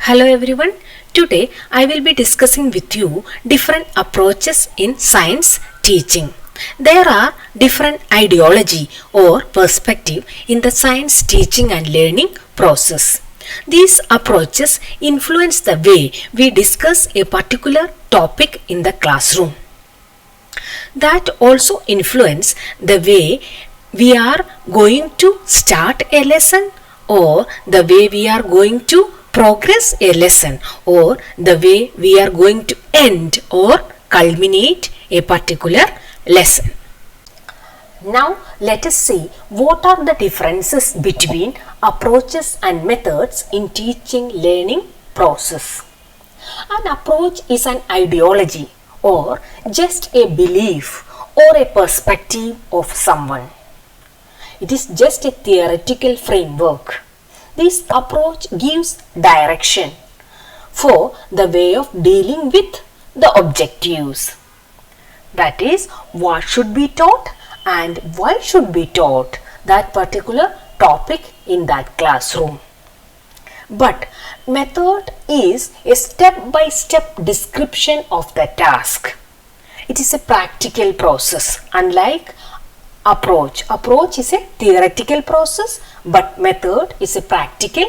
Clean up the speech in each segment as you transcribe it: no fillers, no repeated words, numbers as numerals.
Hello everyone. Today I will be discussing with you different approaches in science teaching. There are different ideology or perspective in the science teaching and learning process. These approaches influence the way we discuss a particular topic in the classroom. That also influence the way we are going to start a lesson or the way we are going to progress a lesson or the way we are going to end or culminate a particular lesson. Now let us see what are the differences between approaches and methods in teaching learning process. An approach is an ideology or just a belief or a perspective of someone. It is just a theoretical framework. This approach gives direction for the way of dealing with the objectives. That is, what should be taught and why should be taught that particular topic in that classroom. But method is a step-by-step description of the task. It is a practical process, unlike approach. Approach is a theoretical process, but method is a practical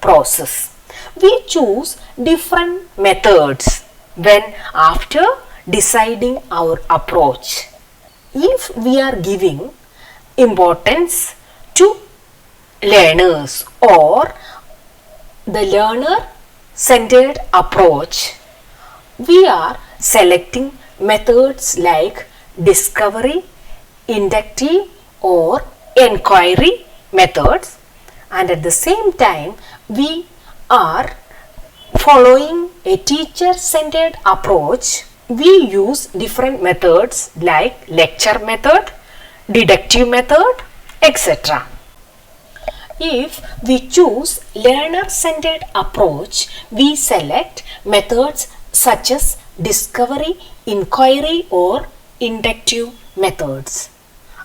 process. We choose different methods when after deciding our approach. If we are giving importance to learners or the learner-centered approach, we are selecting methods like discovery, inductive or inquiry methods, and at the same time we are following a teacher-centered approach. We use different methods like lecture method, deductive method, etc. If we choose learner-centered approach, we select methods such as discovery, inquiry or inductive methods.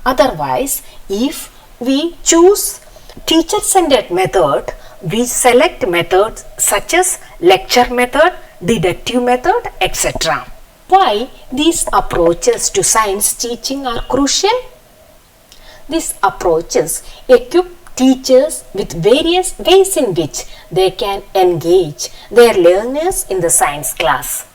Otherwise, if we choose teacher-centered method, we select methods such as lecture method, deductive method, etc. Why these approaches to science teaching are crucial? These approaches equip teachers with various ways in which they can engage their learners in the science class.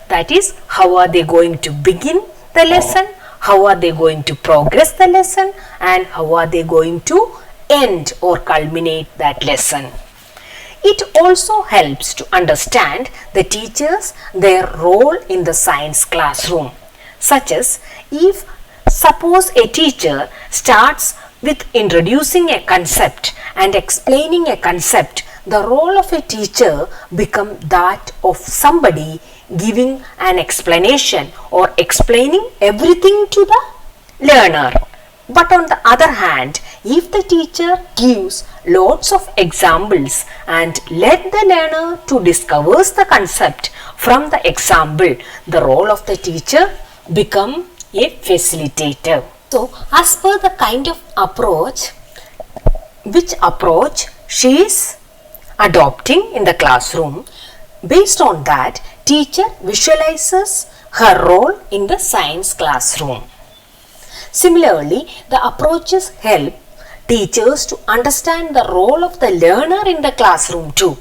That is, how are they going to begin the lesson, how are they going to progress the lesson, and how are they going to end or culminate that lesson. It also helps to understand the teachers, their role in the science classroom, such as if suppose a teacher starts with introducing a concept and explaining a concept, the role of a teacher becomes that of somebody giving an explanation or explaining everything to the learner. But on the other hand, if the teacher gives lots of examples and let the learner to discover the concept from the example, the role of the teacher becomes a facilitator. So, as per the kind of approach, which approach she is adopting in the classroom, based on that, teacher visualizes her role in the science classroom. Similarly, the approaches help teachers to understand the role of the learner in the classroom too.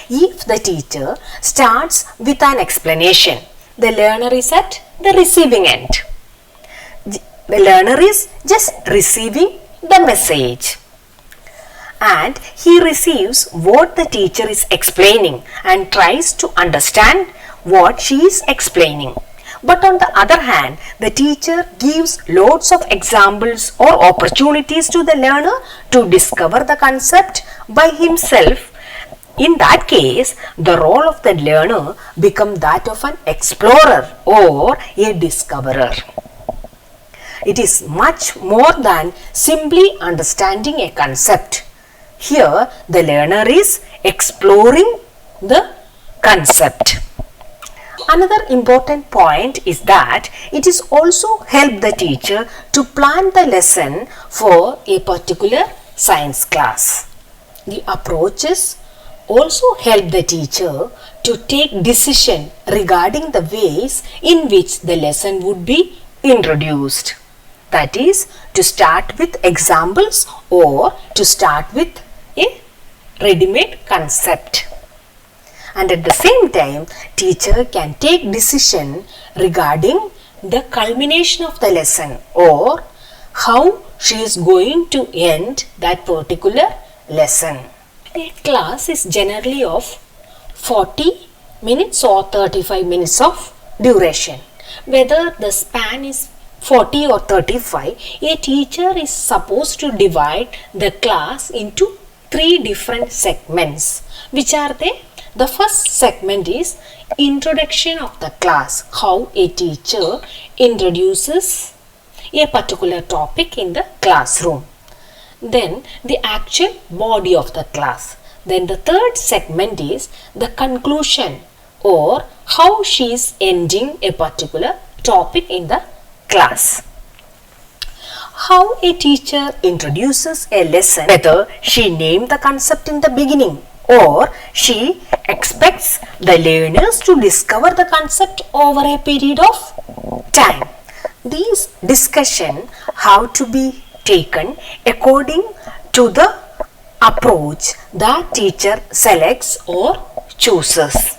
If the teacher starts with an explanation, the learner is at the receiving end. The learner is just receiving the message and he receives what the teacher is explaining and tries to understand what she is explaining. But on the other hand, the teacher gives lots of examples or opportunities to the learner to discover the concept by himself. In that case, the role of the learner becomes that of an explorer or a discoverer. It is much more than simply understanding a concept. Here, the learner is exploring the concept. Another important point is that it is also help the teacher to plan the lesson for a particular science class. The approaches also help the teacher to take decision regarding the ways in which the lesson would be introduced. That is, to start with examples or to start with a ready-made concept. And at the same time, teacher can take decision regarding the culmination of the lesson or how she is going to end that particular lesson. A class is generally of 40 minutes or 35 minutes of duration. Whether the span is 40 or 35, a teacher is supposed to divide the class into 3 different segments. Which are they? The first segment is introduction of the class, how a teacher introduces a particular topic in the classroom. Then the actual body of the class. Then the third segment is the conclusion or how she is ending a particular topic in the class. How a teacher introduces a lesson, whether she named the concept in the beginning or she expects the learners to discover the concept over a period of time. These discussions have to be taken according to the approach that teacher selects or chooses.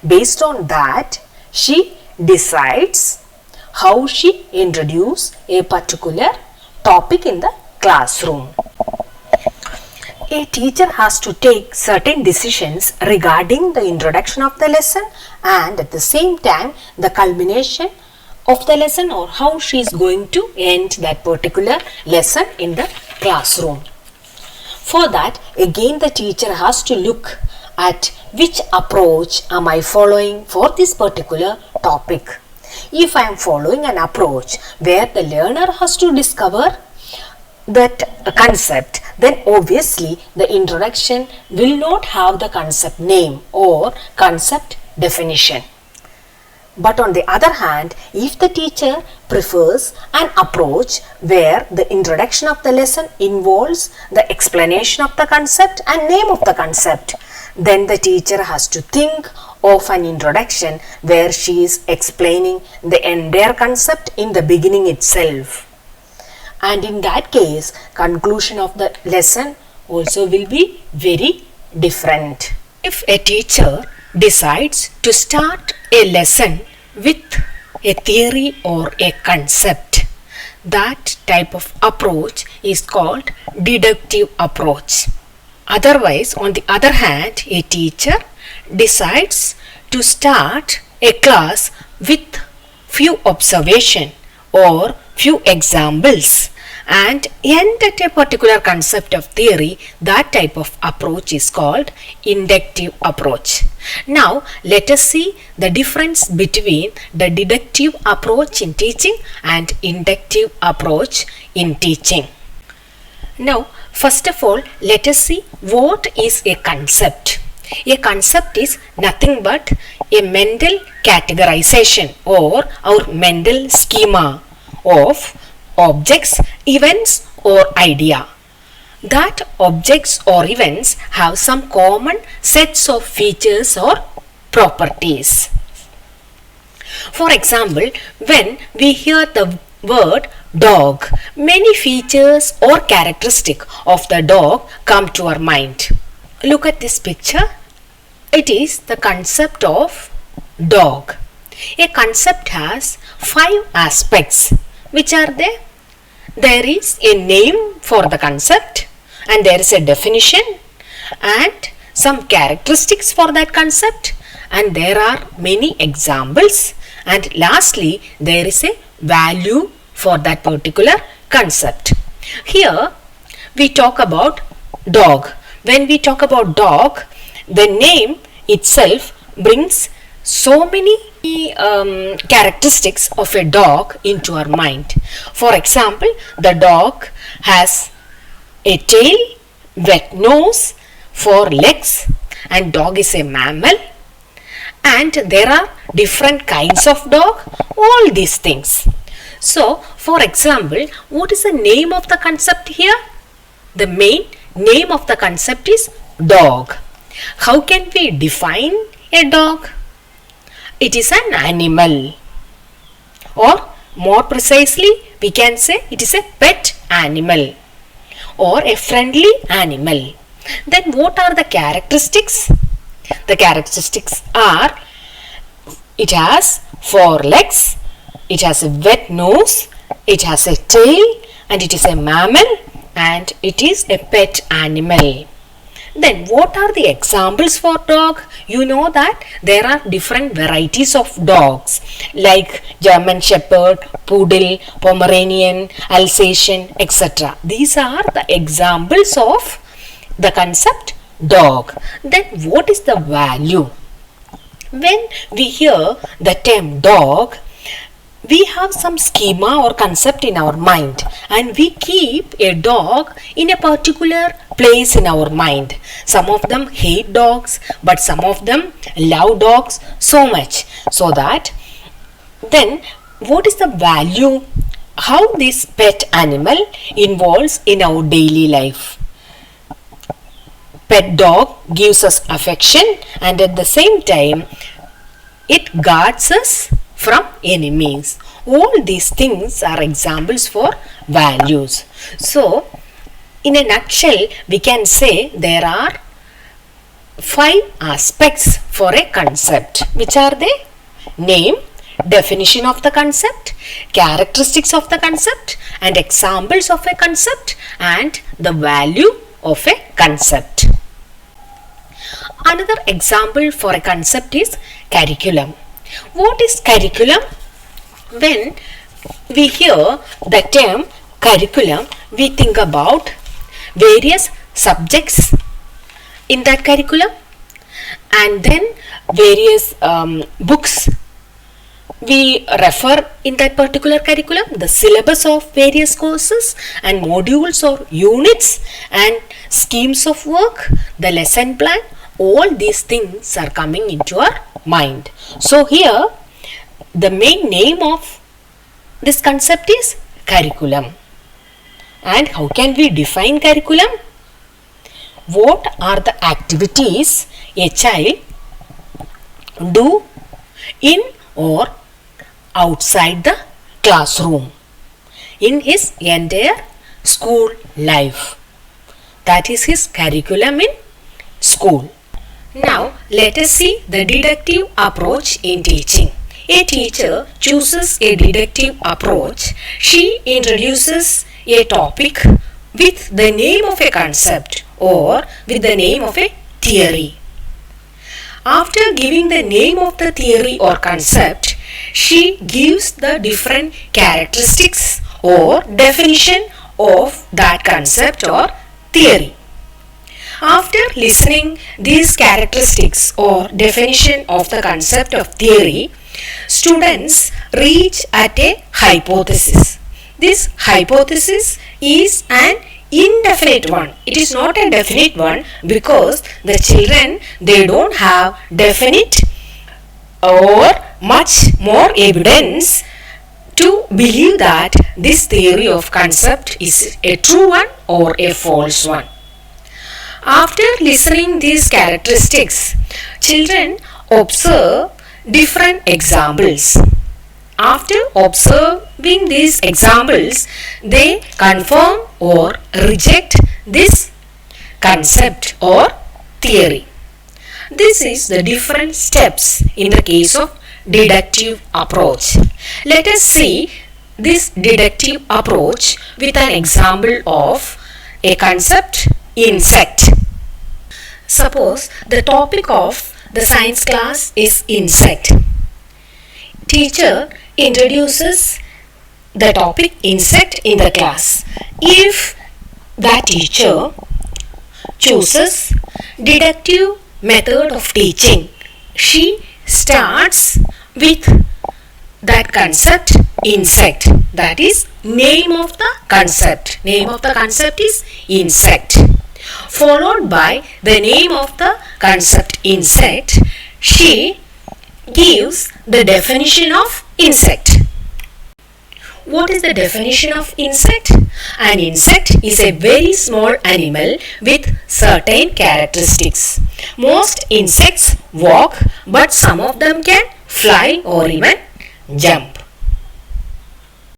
Based on that, she decides how she introduces a particular topic in the classroom. A teacher has to take certain decisions regarding the introduction of the lesson and at the same time the culmination of the lesson or how she is going to end that particular lesson in the classroom. For that, again the teacher has to look at which approach am I following for this particular topic. If I am following an approach where the learner has to discover that concept, then obviously the introduction will not have the concept name or concept definition. But on the other hand, if the teacher prefers an approach where the introduction of the lesson involves the explanation of the concept and name of the concept, then the teacher has to think of an introduction where she is explaining the entire concept in the beginning itself. And in that case, conclusion of the lesson also will be very different. If a teacher decides to start a lesson with a theory or a concept, that type of approach is called deductive approach. Otherwise, on the other hand, a teacher decides to start a class with few observation or few examples and end at a particular concept of theory, that type of approach is called inductive approach. Now let us see the difference between the deductive approach in teaching and inductive approach in teaching. Now first of all, let us see what is a concept. A concept is nothing but a mental categorization or our mental schema of objects, events or idea. That objects or events have some common sets of features or properties. For example, when we hear the word dog, many features or characteristics of the dog come to our mind. Look at this picture. It is the concept of dog. A concept has 5 aspects. Which are they? There is a name for the concept and there is a definition and some characteristics for that concept and there are many examples and lastly there is a value for that particular concept. Here we talk about dog. When we talk about dog, the name itself brings so many characteristics of a dog into our mind. For example, the dog has a tail, wet nose, 4 legs and dog is a mammal and there are different kinds of dog, all these things. So, for example, what is the name of the concept here? The main name of the concept is dog. How can we define a dog? It is an animal, or more precisely we can say it is a pet animal or a friendly animal. Then what are the characteristics? The characteristics are it has four legs, it has a wet nose, it has a tail, and it is a mammal, and it is a pet animal. Then what are the examples for dog? You know that there are different varieties of dogs like German Shepherd, Poodle, Pomeranian, Alsatian, etc. These are the examples of the concept dog. Then what is the value? When we hear the term dog, we have some schema or concept in our mind, and we keep a dog in a particular place in our mind. Some of them hate dogs, but some of them love dogs so much. So that then what is the value? How this pet animal involves in our daily life? Pet dog gives us affection, and at the same time it guards us from enemies. All these things are examples for values. So, in a nutshell, we can say there are 5 aspects for a concept. Which are they? Name, definition of the concept, characteristics of the concept, and examples of a concept, and the value of a concept. Another example for a concept is curriculum. What is curriculum? When we hear the term curriculum, we think about various subjects in that curriculum, and then various books we refer in that particular curriculum, the syllabus of various courses and modules or units and schemes of work, the lesson plan. All these things are coming into our mind. So here the main name of this concept is curriculum. And how can we define curriculum? What are the activities a child do in or outside the classroom in his entire school life? That is his curriculum in school. Now let us see the deductive approach in teaching. A teacher chooses a deductive approach. She introduces a topic with the name of a concept or with the name of a theory. After giving the name of the theory or concept, she gives the different characteristics or definition of that concept or theory. After listening these characteristics or definition of the concept of theory, students reach at a hypothesis. This hypothesis is an indefinite one. It is not a definite one because the children, they don't have definite or much more evidence to believe that this theory of concept is a true one or a false one. After listening these characteristics, children observe different examples. After observing these examples, they confirm or reject this concept or theory. This is the different steps in the case of deductive approach. Let us see this deductive approach with an example of a concept, insect. Suppose the topic of the science class is insect. Teacher introduces the topic insect in the class. If that teacher chooses deductive method of teaching, she starts with that concept insect. That is name of the concept. Name of the concept is insect. Followed by the name of the concept insect, she gives the definition of insect. what is the definition of insect? An insect is a very small animal with certain characteristics. Most insects walk, but some of them can fly or even jump.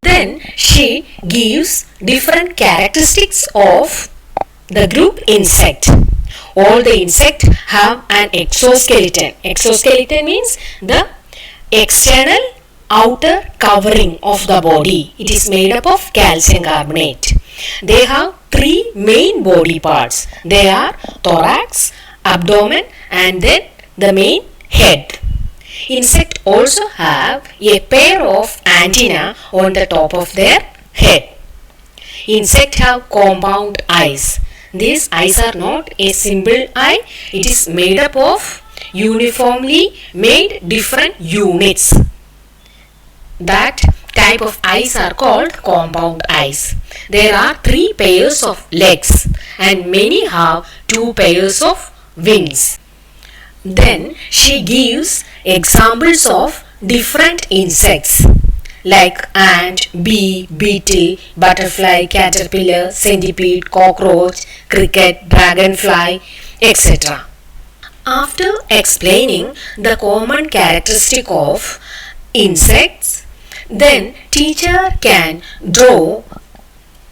Then she gives different characteristics of the group insect. All the insects have an exoskeleton. Exoskeleton means the external outer covering of the body. It is made up of calcium carbonate. They have three main body parts. They are thorax, abdomen, and then the main head. Insects also have a pair of antennae on the top of their head. Insects have compound eyes. These eyes are not a simple eye. It is made up of uniformly made different units. That type of eyes are called compound eyes. There are 3 pairs of legs and many have 2 pairs of wings. Then she gives examples of different insects like ant, bee, beetle, butterfly, caterpillar, centipede, cockroach, cricket, dragonfly, etc. After explaining the common characteristic of insects, then teacher can draw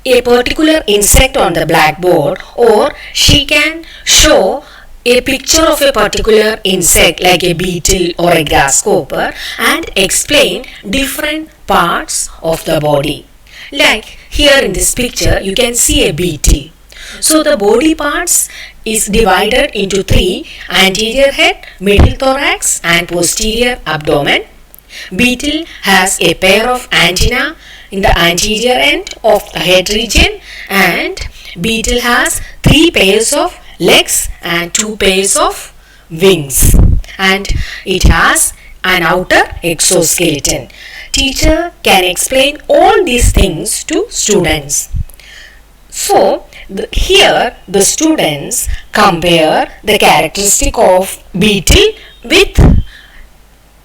a particular insect on the blackboard, or she can show a picture of a particular insect like a beetle or a grasshopper and explain different parts of the body. Like here in this picture you can see a beetle. So the body parts is divided into 3: anterior head, middle thorax and posterior abdomen. Beetle has a pair of antennae in the anterior end of the head region, and beetle has 3 pairs of legs and 2 pairs of wings, and it has an outer exoskeleton. Teacher can explain all these things to students. So here the students compare the characteristic of beetle with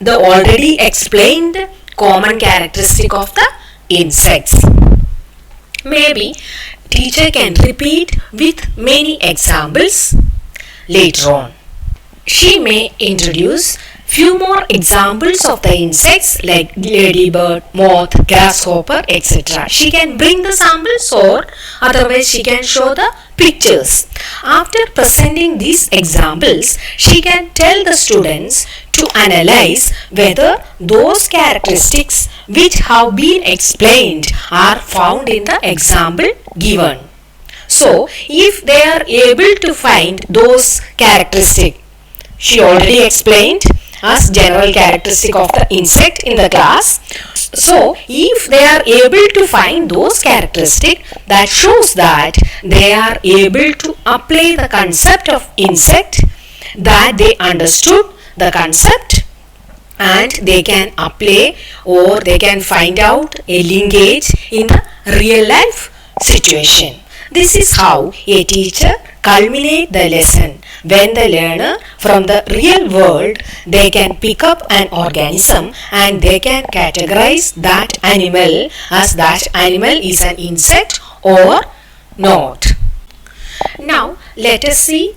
the already explained common characteristic of the insects. Maybe teacher can repeat with many examples later on. She may introduce few more examples of the insects like ladybird, moth, grasshopper, etc. She can bring the samples, or otherwise she can show the pictures. After presenting these examples, she can tell the students to analyze whether those characteristics which have been explained are found in the example given. So, if they are able to find those characteristics, she already explained as general characteristic of the insect in the class. So, if they are able to find those characteristics, that shows that they are able to apply the concept of insect, that they understood the concept and they can apply or they can find out a linkage in the real life situation. This is how a teacher culminates the lesson. When the learner from the real world, they can pick up an organism and they can categorize that animal as that animal is an insect or not. Now let us see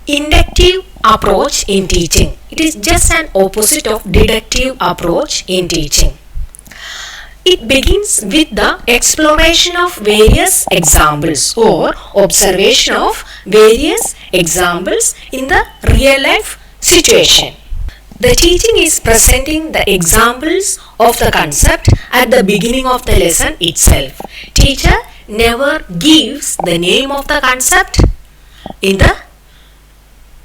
inductive approach in teaching. It is just an opposite of deductive approach in teaching. It begins with the exploration of various examples or observation of various examples in the real life situation. The teaching is presenting the examples of the concept at the beginning of the lesson itself. Teacher never gives the name of the concept in the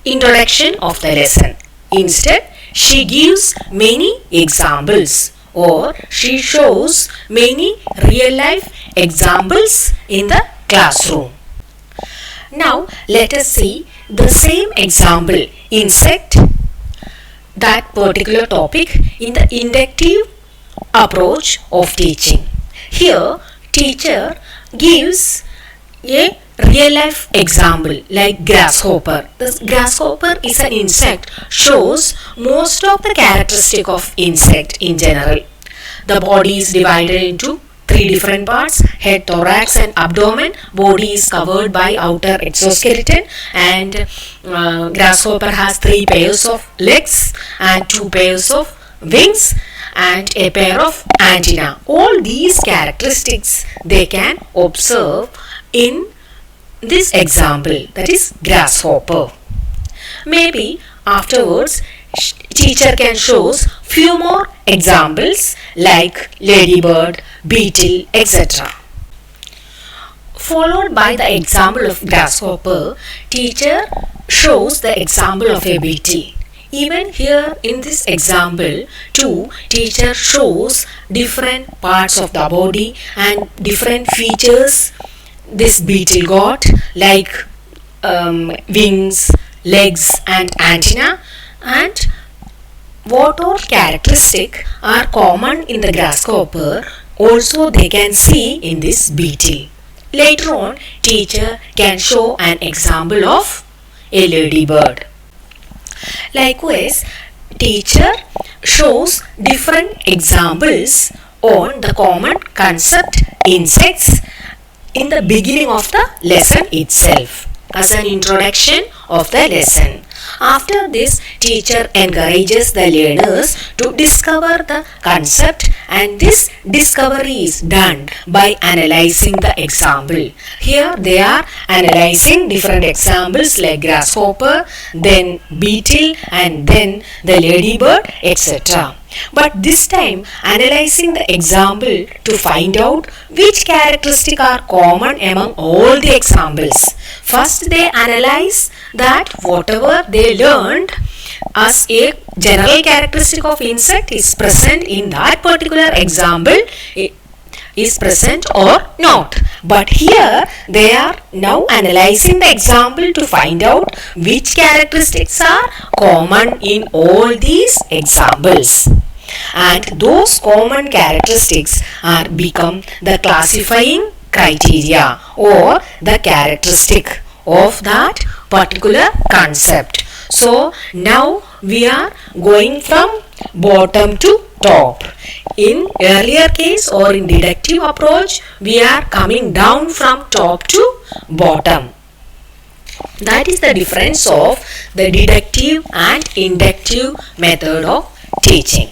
introduction of the lesson. Instead, she gives many examples, or she shows many real life examples in the classroom. Now let us see the same example, insect, that particular topic in the inductive approach of teaching. Here teacher gives a real life example like grasshopper. This grasshopper is an insect, shows most of the characteristic of insect in general. The body is divided into three different parts: head, thorax and abdomen. Body is covered by outer exoskeleton, and grasshopper has three pairs of legs and two pairs of wings and a pair of antennae. All these characteristics they can observe in this example, that is grasshopper. Maybe afterwards teacher can show few more examples like ladybird, beetle, etc. Followed by the example of grasshopper, teacher shows the example of a beetle. Even here in this example too, teacher shows different parts of the body and different features this beetle got, like wings, legs and antenna, and what all characteristics are common in the grasshopper also they can see in this beetle. Later on, teacher can show an example of a ladybird. Likewise, teacher shows different examples on the common concept insects in the beginning of the lesson itself as an introduction of the lesson. After this, teacher encourages the learners to discover the concept, and this discovery is done by analyzing the example. Here they are analyzing different examples like grasshopper, then beetle, and then the ladybird, etc. But this time analyzing the example to find out which characteristics are common among all the examples. First they analyze that whatever they learned as a general characteristic of insect is present in that particular example is present or not. But here they are now analyzing the example to find out which characteristics are common in all these examples. And those common characteristics are become the classifying criteria or the characteristic of that particular concept. So now we are going from bottom to top. In earlier case or in deductive approach, we are coming down from top to bottom. That is the difference of the deductive and inductive method of teaching.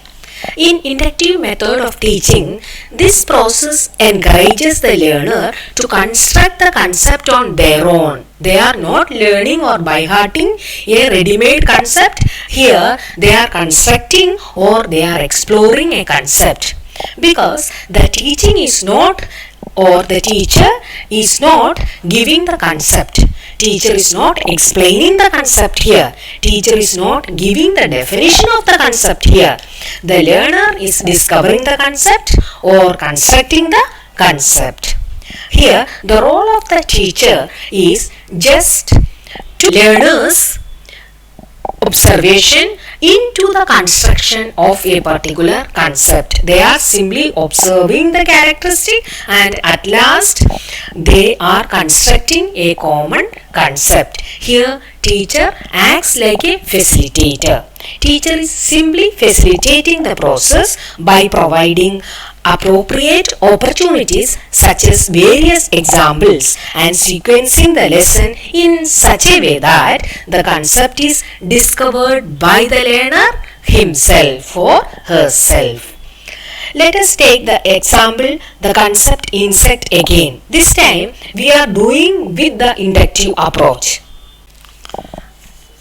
In inductive method of teaching, this process encourages the learner to construct the concept on their own. They are not learning or by hearting a ready-made concept. Here they are constructing or they are exploring a concept, because the teaching is not, or the teacher is not giving the concept. Teacher is not explaining the concept here. Teacher is not giving the definition of the concept here. The learner is discovering the concept or constructing the concept. Here the role of the teacher is just to learners observation into the construction of a particular concept. They are simply observing the characteristic and at last they are constructing a common concept. Here teacher acts like a facilitator. Teacher is simply facilitating the process by providing appropriate opportunities such as various examples and sequencing the lesson in such a way that the concept is discovered by the learner himself or herself. Let us take the example, the concept insect again. This time we are doing with the inductive approach.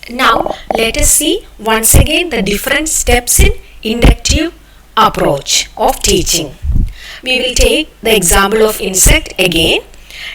Now let us see once again the different steps in inductive approach of teaching. We will take the example of insect again.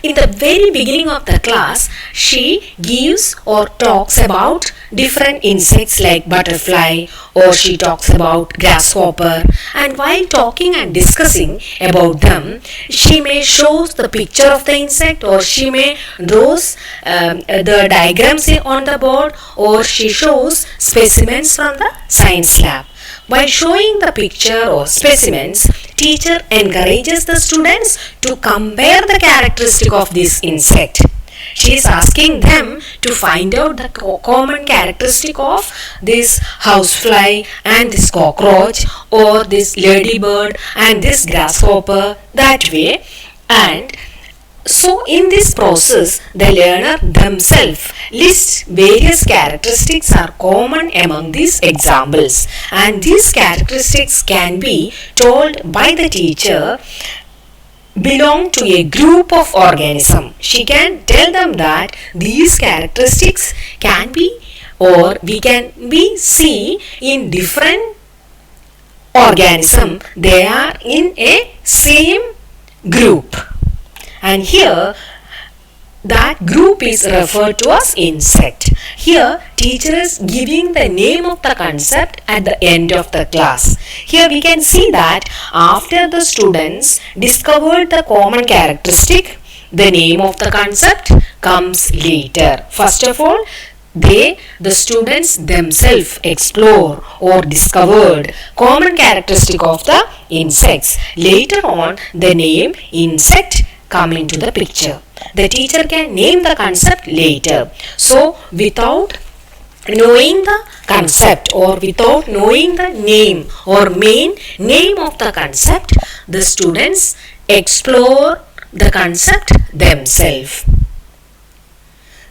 In the very beginning of the class, she gives or talks about different insects like butterfly, or she talks about grasshopper, and while talking and discussing about them, she may show the picture of the insect, or she may draw the diagrams on the board, or she shows specimens from the science lab. By showing the picture or specimens, teacher encourages the students to compare the characteristic of this insect. She is asking them to find out the common characteristic of this housefly and this cockroach, or this ladybird and this grasshopper, that way. And so in this process, the learner themselves lists various characteristics are common among these examples, and these characteristics can be told by the teacher belong to a group of organism. She can tell them that these characteristics can be, or we can be see in different organism. They are in a same group, and here that group is referred to as insect. Here teacher is giving the name of the concept at the end of the class. Here we can see that after the students discovered the common characteristic, the name of the concept comes later. First of all, the students themselves explore or discovered common characteristic of the insects. Later on, the name insect come into the picture. The teacher can name the concept later. So without knowing the concept, or without knowing the name or main name of the concept, the students explore the concept themselves.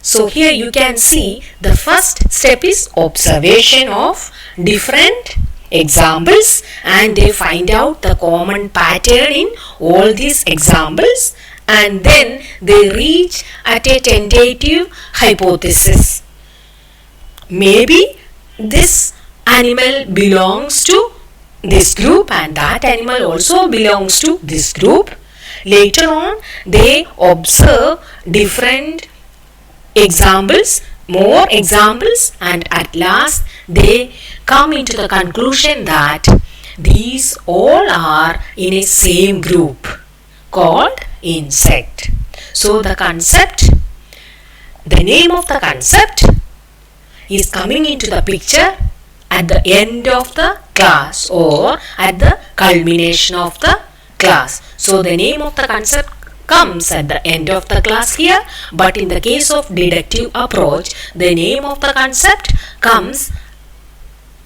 So here you can see the first step is observation of different examples, and they find out the common pattern in all these examples, and then they reach at a tentative hypothesis. Maybe this animal belongs to this group and that animal also belongs to this group. Later on, they observe different examples, more examples, and at last they come into the conclusion that these all are in a same group called insect. So the concept, the name of the concept is coming into the picture at the end of the class or at the culmination of the class. So the name of the concept comes at the end of the class here, but in the case of deductive approach, the name of the concept comes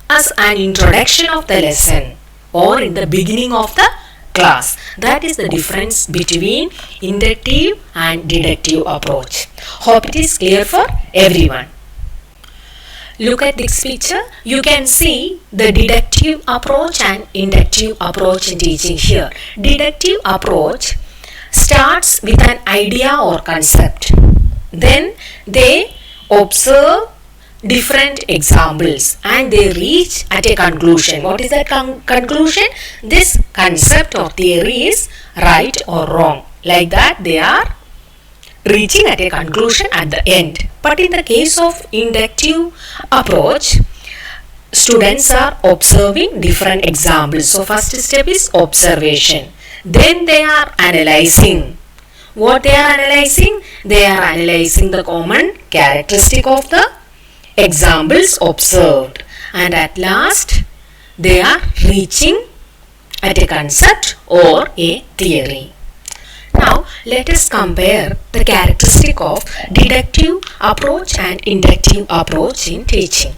as an introduction of the lesson or in the beginning of the class. That is the difference between inductive and deductive approach. Hope it is clear for everyone. Look at this picture. You can see the deductive approach and inductive approach in teaching here. Deductive approach starts with an idea or concept. Then they observe different examples and they reach at a conclusion. What is that conclusion? This concept or theory is right or wrong. Like that they are reaching at a conclusion at the end. But in the case of inductive approach, students are observing different examples. So first step is observation. Then they are analyzing. What they are analyzing? They are analyzing the common characteristic of the examples observed. And at last they are reaching at a concept or a theory. Now let us compare the characteristic of deductive approach and inductive approach in teaching.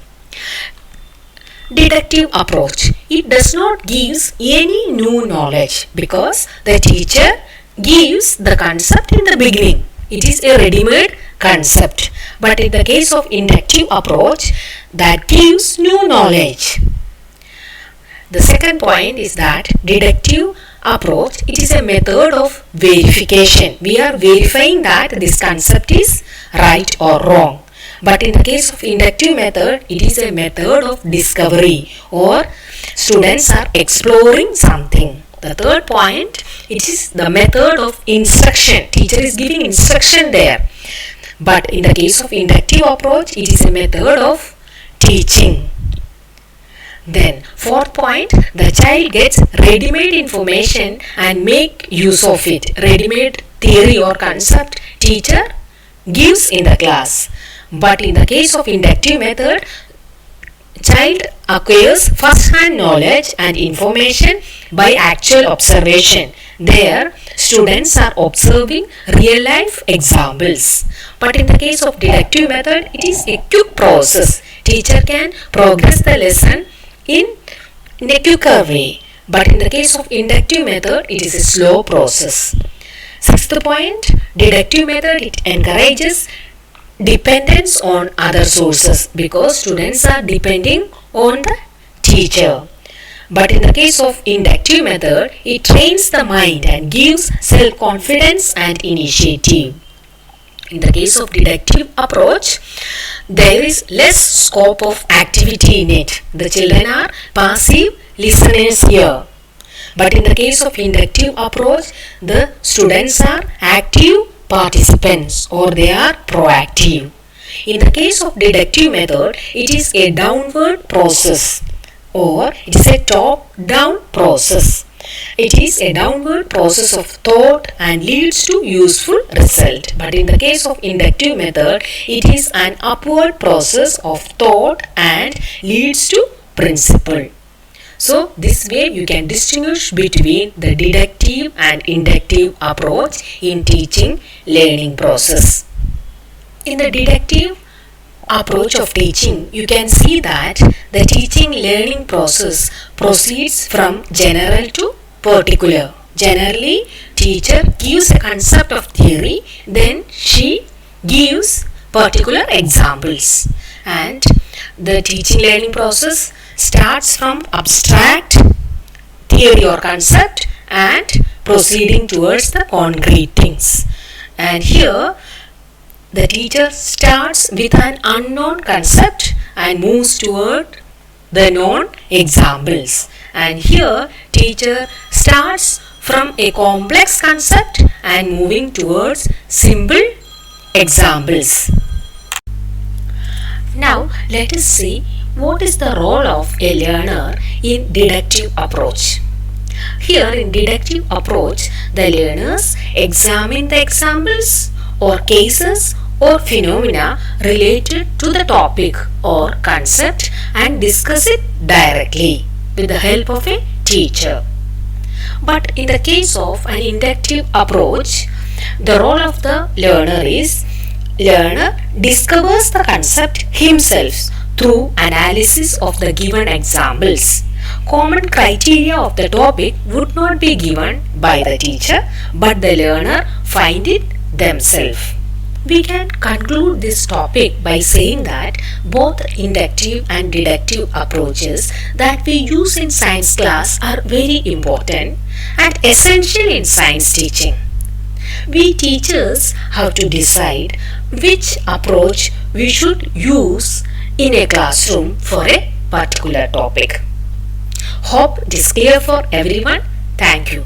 Deductive approach, it does not give any new knowledge because the teacher gives the concept in the beginning. It is a ready-made concept. But in the case of inductive approach, that gives new knowledge. The second point is that deductive approach, it is a method of verification. We are verifying that this concept is right or wrong. But in the case of inductive method, it is a method of discovery, or students are exploring something. The third point, it is the method of instruction. Teacher is giving instruction there. But in the case of inductive approach, it is a method of teaching. Then fourth point, the child gets ready-made information and make use of it. Ready-made theory or concept teacher gives in the class. But in the case of inductive method, child acquires first-hand knowledge and information by actual observation. There, students are observing real life examples. But in the case of deductive method, it is a quick process. Teacher can progress the lesson in a quicker way. But in the case of inductive method, it is a slow process. Sixth point, deductive method, it encourages dependence on other sources because students are depending on the teacher. But in the case of inductive method, it trains the mind and gives self-confidence and initiative. In the case of deductive approach, there is less scope of activity in it. The children are passive listeners here. But in the case of inductive approach, the students are active participants or they are proactive. In the case of deductive method, it is a downward process or it is a top-down process. It is a downward process of thought and leads to useful result. But in the case of inductive method, it is an upward process of thought and leads to principle. So this way you can distinguish between the deductive and inductive approach in teaching learning process. In the deductive approach of teaching, you can see that the teaching learning process proceeds from general to particular. Generally, teacher gives a concept of theory, then she gives particular examples. And the teaching learning process starts from abstract theory or concept and proceeding towards the concrete things. And here the teacher starts with an unknown concept and moves toward the known examples. And here teacher starts from a complex concept and moving towards simple examples. Now let us see what is the role of a learner in deductive approach. Here in deductive approach, the learners examine the examples or cases or phenomena related to the topic or concept and discuss it directly with the help of a teacher. But in the case of an inductive approach, the role of the learner is learner discovers the concept himself through analysis of the given examples. Common criteria of the topic would not be given by the teacher, but the learner find it themselves. We can conclude this topic by saying that both inductive and deductive approaches that we use in science class are very important and essential in science teaching. We teachers have to decide which approach we should use in a classroom for a particular topic. Hope it is clear for everyone. Thank you.